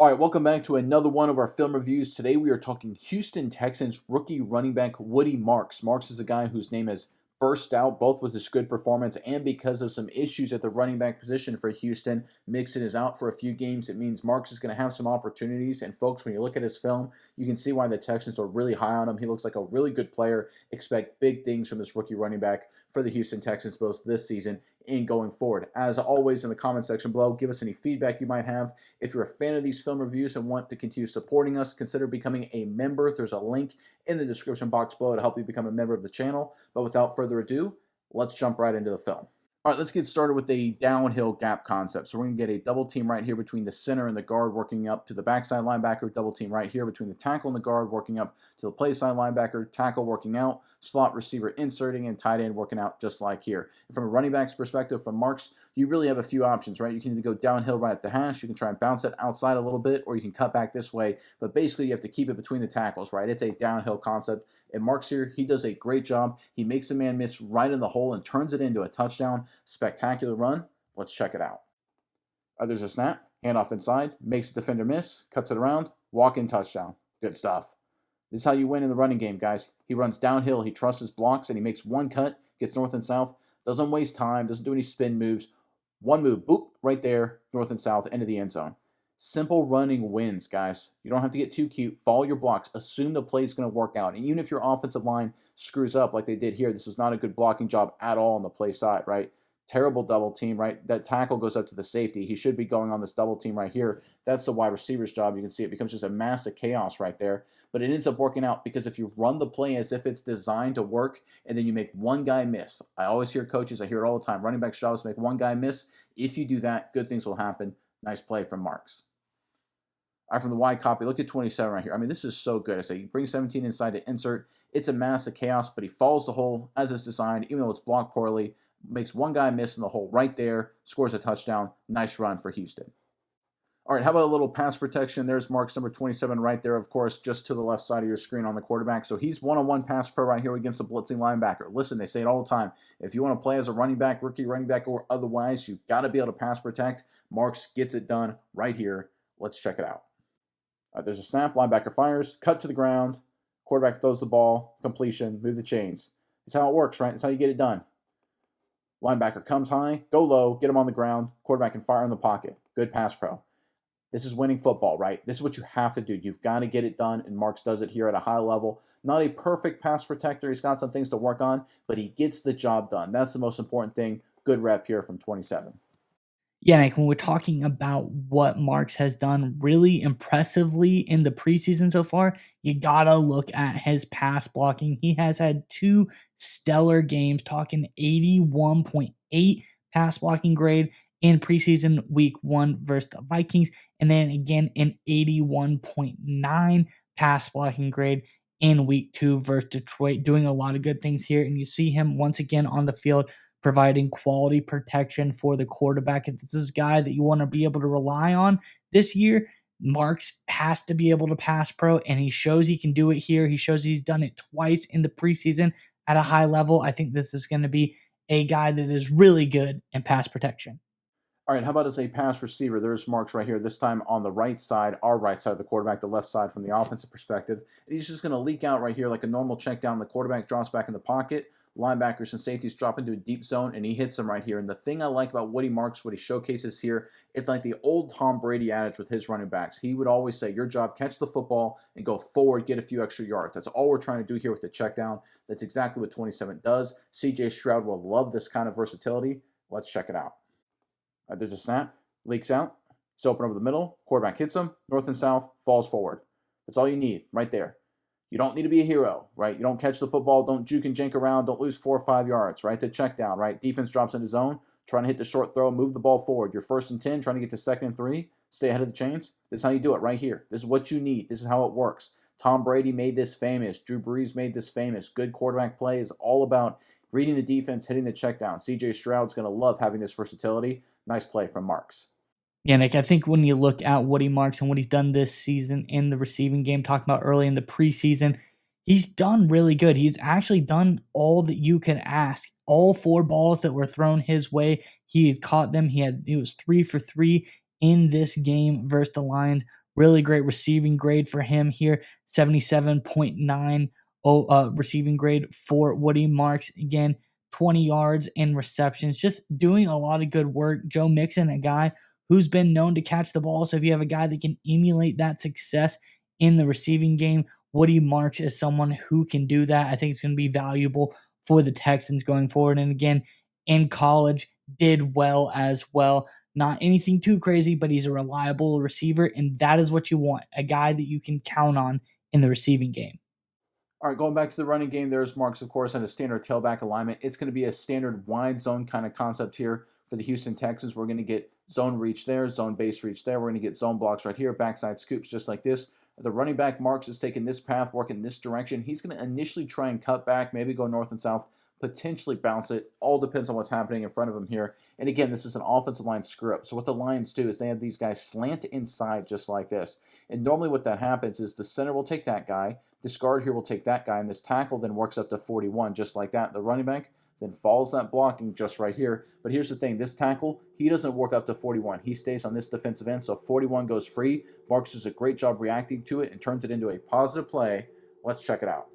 All right, welcome back to another one of our film reviews. Today we are talking Houston Texans rookie running back Woody Marks. Marks is a guy whose name has burst out both with his good performance and because of some issues at the running back position for Houston. Mixon is out for a few games. It means Marks is going to have some opportunities. And folks, when you look at his film, you can see why the Texans are really high on him. He looks like a really good player. Expect big things from this rookie running back for the Houston Texans both this season and going forward. As always, in the comment section below, give us any feedback you might have. If you're a fan of these film reviews and want to continue supporting us, consider becoming a member. There's a link in the description box below to help you become a member of the channel. But without further ado, let's jump right into the film. All right, let's get started with a downhill gap concept. So we're going to get a double team right here between the center and the guard, working up to the backside linebacker. Double team right here between the tackle and the guard, working up to the play side linebacker. Tackle working out, slot receiver inserting, and tight end working out just like here. And from a running back's perspective, from Marks, you really have a few options, right? You can either go downhill right at the hash, you can try and bounce it outside a little bit, or you can cut back this way. But basically, you have to keep it between the tackles, right? It's a downhill concept. And Marks here, he does a great job. He makes a man miss right in the hole and turns it into a touchdown. Spectacular run. Let's check it out. There's a snap, handoff inside, makes the defender miss, cuts it around, walk-in touchdown. Good stuff. This is how you win in the running game, guys. He runs downhill, he trusts his blocks, and he makes one cut, gets north and south, doesn't waste time, doesn't do any spin moves. One move, boop, right there, north and south, into the end zone. Simple running wins, guys. You don't have to get too cute. Follow your blocks. Assume the play is going to work out. And even if your offensive line screws up like they did here, this was not a good blocking job at all on the play side, right? Terrible double team, right? That tackle goes up to the safety. He should be going on this double team right here. That's the wide receiver's job. You can see it becomes just a massive chaos right there. But it ends up working out because if you run the play as if it's designed to work and then you make one guy miss. I always hear coaches, I hear it all the time, running back's job is to make one guy miss. If you do that, good things will happen. Nice play from Marks. All right, from the wide copy, look at 27 right here. I mean, this is so good. I say, you bring 17 inside to insert. It's a massive chaos, but he follows the hole as it's designed, even though it's blocked poorly. Makes one guy miss in the hole right there, scores a touchdown. Nice run for Houston. All right, how about a little pass protection? There's Marks number 27 right there, of course, just to the left side of your screen on the quarterback. So he's one-on-one pass pro right here against a blitzing linebacker. Listen, they say it all the time. If you want to play as a running back, rookie running back, or otherwise, you've got to be able to pass protect. Marks gets it done right here. Let's check it out. All right, there's a snap, linebacker fires, cut to the ground, quarterback throws the ball, completion, move the chains. That's how it works, right? That's how you get it done. Linebacker comes high, go low, get him on the ground, quarterback can fire in the pocket. Good pass pro. This is winning football, right? This is what you have to do. You've got to get it done, and Marks does it here at a high level. Not a perfect pass protector. He's got some things to work on, but he gets the job done. That's the most important thing. Good rep here from 27. Yeah, Nick, when we're talking about what Marks has done really impressively in the preseason so far, you gotta look at his pass blocking. He has had two stellar games, talking 81.8 pass blocking grade in preseason week 1 versus the Vikings, and then again an 81.9 pass blocking grade in week 2 versus Detroit, doing a lot of good things here. And you see him once again on the field providing quality protection for the quarterback. If this is a guy that you want to be able to rely on this year, Marks has to be able to pass pro, and he shows he can do it here. He shows he's done it twice in the preseason at a high level. I think this is going to be a guy that is really good in pass protection. All right, how about as a pass receiver? There's Marks right here, this time on the right side, our right side of the quarterback, the left side from the offensive perspective. He's just going to leak out right here like a normal check down. The quarterback drops back in the pocket. Linebackers and safeties drop into a deep zone, and he hits them right here. And the thing I like about Woody Marks, what he showcases here, it's like the old Tom Brady adage with his running backs. He would always say, your job, catch the football and go forward, get a few extra yards. That's all we're trying to do here with the check down. That's exactly what 27 does. CJ Stroud will love this kind of versatility. Let's check it out. All right, there's a snap, leaks out. It's open over the middle. Quarterback hits him, north and south, falls forward. That's all you need right there. You don't need to be a hero, right? You don't catch the football, don't juke and jank around, don't lose 4 or 5 yards, right? It's a check down, right? Defense drops into zone, trying to hit the short throw, move the ball forward. You're 1st and 10, trying to get to 2nd and 3, stay ahead of the chains. This is how you do it right here. This is what you need. This is how it works. Tom Brady made this famous. Drew Brees made this famous. Good quarterback play is all about reading the defense, hitting the check down. CJ Stroud's going to love having this versatility. Nice play from Marks. Yeah, Nick, I think when you look at Woody Marks and what he's done this season in the receiving game, talking about early in the preseason, he's done really good. He's actually done all that you can ask. All 4 balls that were thrown his way, he has caught them. He was 3 for 3 in this game versus the Lions. Really great receiving grade for him here, 77.9 receiving grade for Woody Marks. Again, 20 yards and receptions, just doing a lot of good work. Joe Mixon, a guy who's been known to catch the ball. So if you have a guy that can emulate that success in the receiving game, Woody Marks is someone who can do that. I think it's going to be valuable for the Texans going forward. And again, in college, did well as well. Not anything too crazy, but he's a reliable receiver, and that is what you want, a guy that you can count on in the receiving game. All right, going back to the running game, there's Marks, of course, and a standard tailback alignment. It's going to be a standard wide zone kind of concept here for the Houston Texans. We're going to get zone reach there, zone base reach there. We're going to get zone blocks right here, backside scoops just like this. The running back Marks is taking this path, working this direction. He's going to initially try and cut back, maybe go north and south, potentially bounce it. All depends on what's happening in front of him here. And again, this is an offensive line screw up. So what the Lions do is they have these guys slant inside just like this. And normally what that happens is the center will take that guy, this guard here will take that guy, and this tackle then works up to 41 just like that. The running back then follows that blocking just right here. But here's the thing, this tackle, he doesn't work up to 41. He stays on this defensive end, so 41 goes free. Marks does a great job reacting to it and turns it into a positive play. Let's check it out.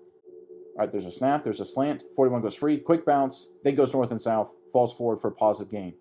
All right, there's a snap, there's a slant, 41 goes free, quick bounce, then goes north and south, falls forward for a positive gain.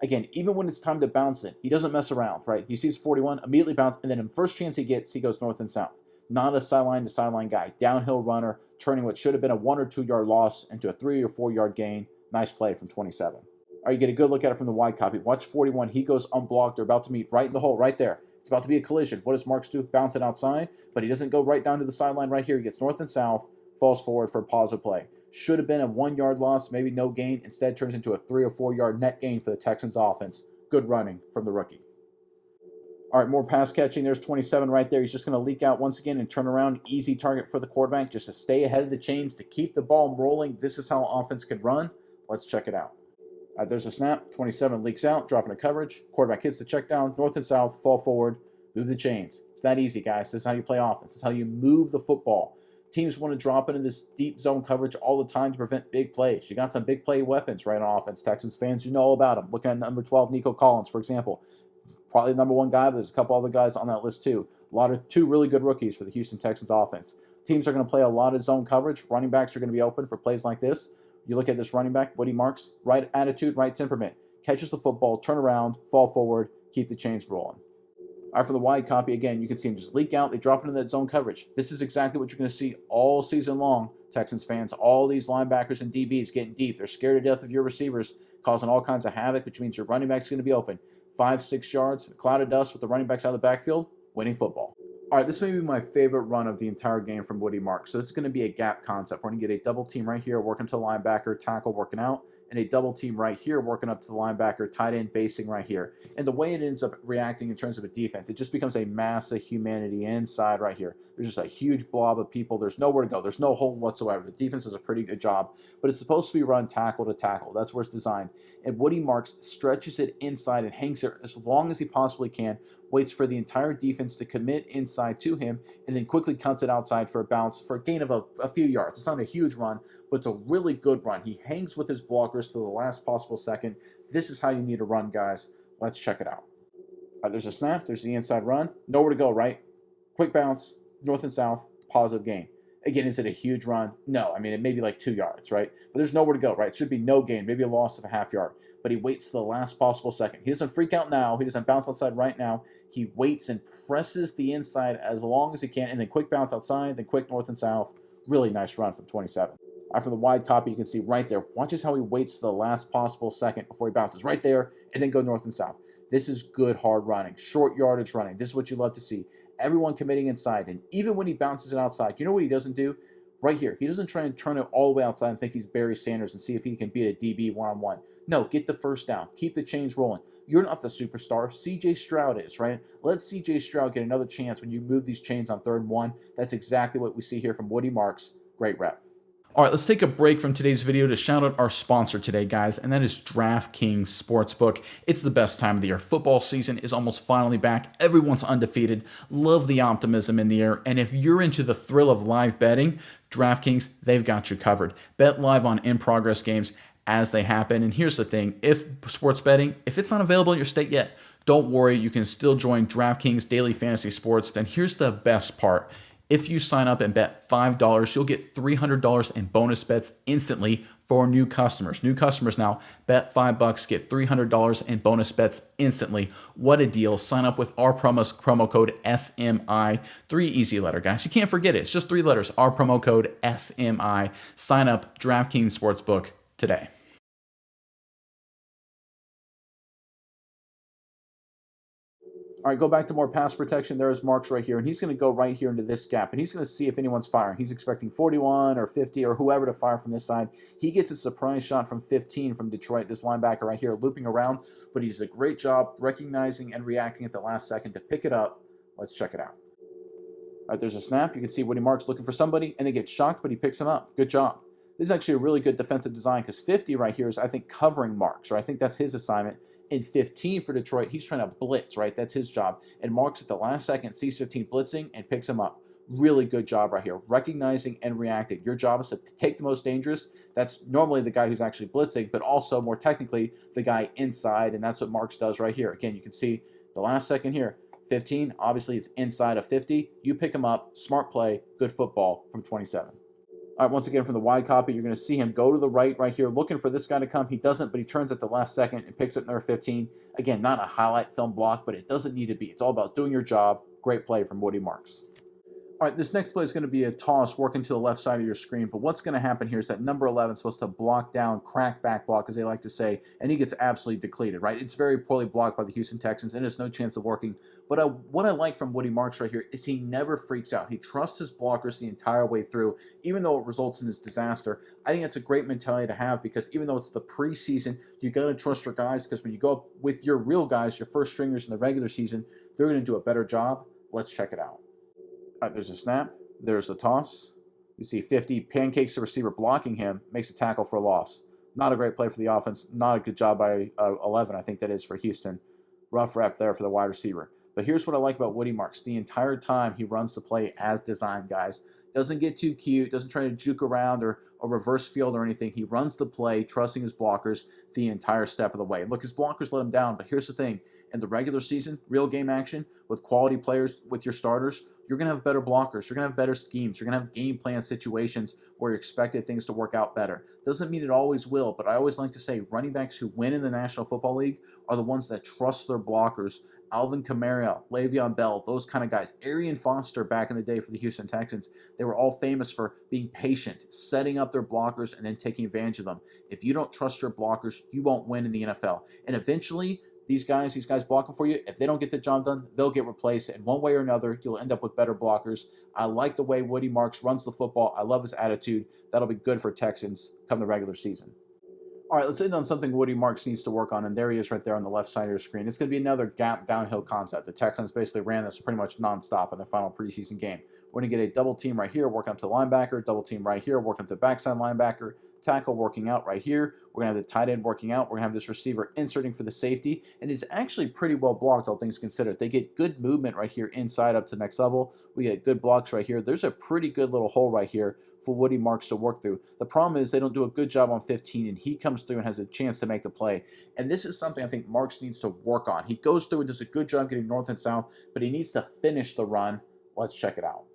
Again, even when it's time to bounce it, he doesn't mess around, right? He sees 41, immediately bounce, and then in first chance he gets, he goes north and south. Not a sideline to sideline guy. Downhill runner, turning what should have been a 1 or 2 yard loss into a 3 or 4 yard gain. Nice play from 27. All right, you get a good look at it from the wide copy. Watch 41. He goes unblocked. They're about to meet right in the hole, right there. It's about to be a collision. What does Marks do? Bounce it outside, but he doesn't go right down to the sideline right here. He gets north and south, falls forward for a positive play. Should have been a 1 yard loss, maybe no gain. Instead, turns into a 3 or 4 yard net gain for the Texans offense. Good running from the rookie. All right, more pass catching. There's 27 right there. He's just going to leak out once again and turn around. Easy target for the quarterback just to stay ahead of the chains, to keep the ball rolling. This is how offense could run. Let's check it out. All right, there's a snap. 27 leaks out, dropping a coverage. Quarterback hits the check down, north and south, fall forward, move the chains. It's that easy, guys. This is how you play offense. This is how you move the football. Teams want to drop into this deep zone coverage all the time to prevent big plays. You got some big play weapons right on offense. Texans fans, you know all about them. Looking at number 12, Nico Collins, for example. Probably the number one guy, but there's a couple other guys on that list too. Two really good rookies for the Houston Texans offense. Teams are going to play a lot of zone coverage. Running backs are going to be open for plays like this. You look at this running back, Woody Marks, right attitude, right temperament. Catches the football, turn around, fall forward, keep the chains rolling. All right, for the wide copy, again, you can see him just leak out. They drop into that zone coverage. This is exactly what you're going to see all season long, Texans fans. All these linebackers and DBs getting deep. They're scared to death of your receivers, causing all kinds of havoc, which means your running back's going to be open. 5-6 yards, a cloud of dust with the running backs out of the backfield, winning football. All right, this may be my favorite run of the entire game from Woody Marks. So this is going to be a gap concept. We're going to get a double team right here, working to the linebacker, tackle working out, and a double team right here, working up to the linebacker, tight end basing right here. And the way it ends up reacting in terms of a defense, it just becomes a mass of humanity inside right here. There's just a huge blob of people. There's nowhere to go. There's no hole whatsoever. The defense does a pretty good job, but it's supposed to be run tackle to tackle. That's where it's designed. And Woody Marks stretches it inside and hangs there as long as he possibly can, waits for the entire defense to commit inside to him, and then quickly cuts it outside for a bounce for a gain of a few yards. It's not a huge run, but it's a really good run. He hangs with his blockers to the last possible second. This is how you need to run, guys. Let's check it out. All right, there's a snap. There's the inside run. Nowhere to go, right? Quick bounce, north and south, positive gain. Again, is it a huge run? No. I mean, it may be like 2 yards, right? But there's nowhere to go, right? It should be no gain, maybe a loss of a half yard. But he waits to the last possible second. He doesn't freak out now. He doesn't bounce outside right now. He waits and presses the inside as long as he can, and then quick bounce outside, then quick north and south. Really nice run from 27. From the wide copy, you can see right there. Watches how he waits to the last possible second before he bounces right there, and then go north and south. This is good hard running, short yardage running. This is what you love to see. Everyone committing inside, and even when he bounces it outside, you know what he doesn't do? Right here, he doesn't try and turn it all the way outside and think he's Barry Sanders and see if he can beat a DB one-on-one. No, get the first down. Keep the chains rolling. You're not the superstar. C.J. Stroud is, right? Let C.J. Stroud get another chance when you move these chains on 3rd and 1. That's exactly what we see here from Woody Marks. Great rep. All right, let's take a break from today's video to shout out our sponsor today, guys, and that is DraftKings Sportsbook. It's the best time of the year. Football season is almost finally back. Everyone's undefeated. Love the optimism in the air. And if you're into the thrill of live betting, DraftKings, they've got you covered. Bet live on in-progress games as they happen. And here's the thing, if sports betting, if it's not available in your state yet, don't worry, you can still join DraftKings Daily Fantasy Sports. And here's the best part. If you sign up and bet $5, you'll get $300 in bonus bets instantly for new customers. New customers now bet $5, get $300 in bonus bets instantly. What a deal. Sign up with our promo code SMI. 3 easy letter, guys. You can't forget it. It's just 3 letters. Our promo code SMI. Sign up DraftKings Sportsbook today. All right, go back to more pass protection. There's Marks right here, and he's going to go right here into this gap, and he's going to see if anyone's firing. He's expecting 41 or 50 or whoever to fire from this side. He gets a surprise shot from 15 from Detroit, this linebacker right here, looping around, but he does a great job recognizing and reacting at the last second to pick it up. Let's check it out. All right, there's a snap. You can see Woody Marks looking for somebody, and they get shocked, but he picks him up. Good job. This is actually a really good defensive design because 50 right here is, I think, covering Marks, or I think that's his assignment. In 15 for Detroit, he's trying to blitz, right? That's his job. And Marks at the last second sees 15 blitzing and picks him up. Really good job right here, recognizing and reacting. Your job is to take the most dangerous. That's normally the guy who's actually blitzing, but also more technically the guy inside, and that's what Marks does right here. Again, you can see the last second here. 15 obviously is inside of 50. You pick him up. Smart play, good football from 27. All right, once again, from the wide copy, you're going to see him go to the right here, looking for this guy to come. He doesn't, but he turns at the last second and picks up number 15. Again, not a highlight film block, but it doesn't need to be. It's all about doing your job. Great play from Woody Marks. All right, this next play is going to be a toss working to the left side of your screen, but what's going to happen here is that number 11 is supposed to block down, crack back block, as they like to say, and he gets absolutely depleted, right? It's very poorly blocked by the Houston Texans, and there's no chance of working. But what I like from Woody Marks right here is he never freaks out. He trusts his blockers the entire way through, even though it results in this disaster. I think it's a great mentality to have because even though it's the preseason, you got to trust your guys because when you go up with your real guys, your first stringers in the regular season, they're going to do a better job. Let's check it out. All right, there's a snap. There's the toss. You see 50 pancakes the receiver blocking him, makes a tackle for a loss. Not a great play for the offense. Not a good job by 11, I think that is, for Houston. Rough rep there for the wide receiver. But here's what I like about Woody Marks. The entire time he runs the play as designed, guys. Doesn't get too cute. Doesn't try to juke around or reverse field or anything. He runs the play, trusting his blockers the entire step of the way. Look, his blockers let him down, but here's the thing. In the regular season, real game action, with quality players, with your starters, you're going to have better blockers. You're going to have better schemes. You're going to have game plan situations where you expected things to work out better. Doesn't mean it always will, but I always like to say running backs who win in the National Football League are the ones that trust their blockers. Alvin Kamara, Le'Veon Bell, those kind of guys. Arian Foster back in the day for the Houston Texans, they were all famous for being patient, setting up their blockers, and then taking advantage of them. If you don't trust your blockers, you won't win in the NFL. And eventually, these guys blocking for you, if they don't get the job done, they'll get replaced. And one way or another, you'll end up with better blockers. I like the way Woody Marks runs the football. I love his attitude. That'll be good for Texans come the regular season. All right, let's end on something Woody Marks needs to work on, and there he is right there on the left side of your screen. It's going to be another gap downhill concept. The Texans basically ran this pretty much nonstop in their final preseason game. We're going to get a double team right here, working up to the linebacker, double team right here, working up to the backside linebacker, tackle working out right here. We're going to have the tight end working out. We're going to have this receiver inserting for the safety, and it's actually pretty well blocked, all things considered. They get good movement right here inside up to the next level. We get good blocks right here. There's a pretty good little hole right here for Woody Marks to work through. The problem is they don't do a good job on 15, and he comes through and has a chance to make the play. And this is something I think Marks needs to work on. He goes through and does a good job getting north and south, but he needs to finish the run. Let's check it out.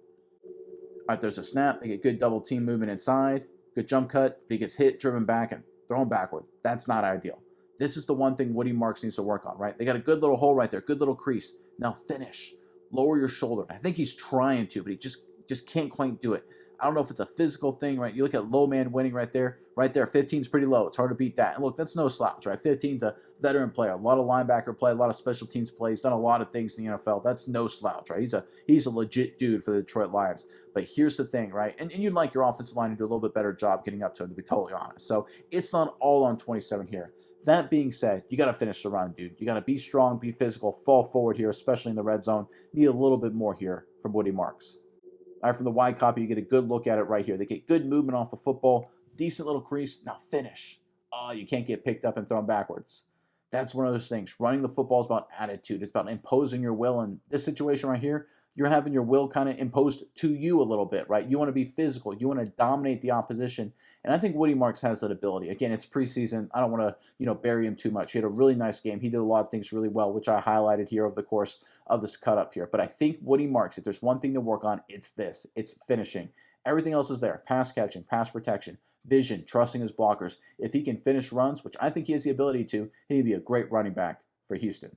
All right, there's a snap. They get good double team movement inside. Good jump cut, but he gets hit, driven back, and thrown backward. That's not ideal. This is the one thing Woody Marks needs to work on, right? They got a good little hole right there, good little crease. Now finish. Lower your shoulder. I think he's trying to, but he just can't quite do it. I don't know if it's a physical thing, right? You look at low man winning right there. 15's pretty low. It's hard to beat that. And look, that's no slouch, right? 15's a veteran player. A lot of linebacker play, a lot of special teams play. He's done a lot of things in the NFL. That's no slouch, right? He's a legit dude for the Detroit Lions. But here's the thing, right? And you'd like your offensive line to do a little bit better job getting up to him, to be totally honest. So it's not all on 27 here. That being said, you got to finish the run, dude. You got to be strong, be physical, fall forward here, especially in the red zone. Need a little bit more here from Woody Marks. All right, from the wide copy, you get a good look at it right here. They get good movement off the football, decent little crease. Now finish. Oh, you can't get picked up and thrown backwards. That's one of those things. Running the football is about attitude. It's about imposing your will. In this situation right here, you're having your will kind of imposed to you a little bit, right? You want to be physical. You want to dominate the opposition. And I think Woody Marks has that ability. Again, it's preseason. I don't want to, bury him too much. He had a really nice game. He did a lot of things really well, which I highlighted here over the course of this cut up here. But I think Woody Marks, if there's one thing to work on, it's this. It's finishing. Everything else is there. Pass catching, pass protection, vision, trusting his blockers. If he can finish runs, which I think he has the ability to, he'd be a great running back for Houston.